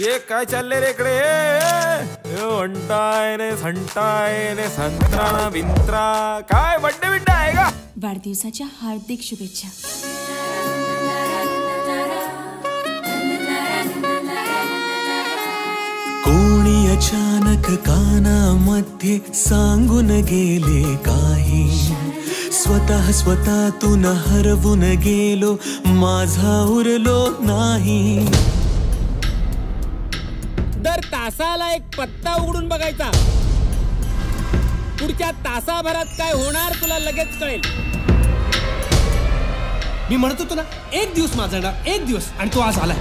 ये काय चाललंय रे इकडे? अंटाय ने संटाय ने संत्रा ना बिंत्रा काय बड्डे बिड्डे आहे का? वाढदिवसाच्या हार्दिक शुभेच्छा. कोणी अचानक कानामध्ये सांगून गेले काही, स्वतःतून हरवून गेलो, माझा उरलो नाही. दर तासाला एक पत्ता उघडून बघायचा. पुढच्या तासाभरात काय होणार तुला लगेच कळेल. मी म्हणत होतो ना, एक दिवस माझा येणार, एक दिवस, आणि तो आज आलाय.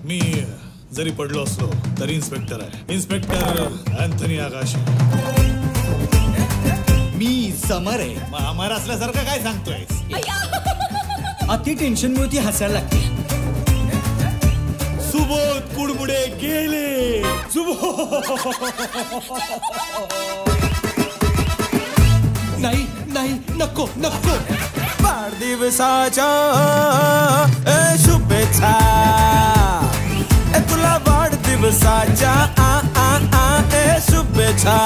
मी जरी पडलो असलो तरी इन्स्पेक्टर आहे. इन्स्पेक्टर अँथनी आकाश. मी समर आहे. अमर असल्यासारखं काय सांगतोय? अति टेन्शनमुळे ती हसायला लागते. सुबोध कुडमुडे गेले. नाही नाही, नको नको. वाढदिवसाच्या शुभेच्छा. तुला वाढदिवसाच्या शुभेच्छा.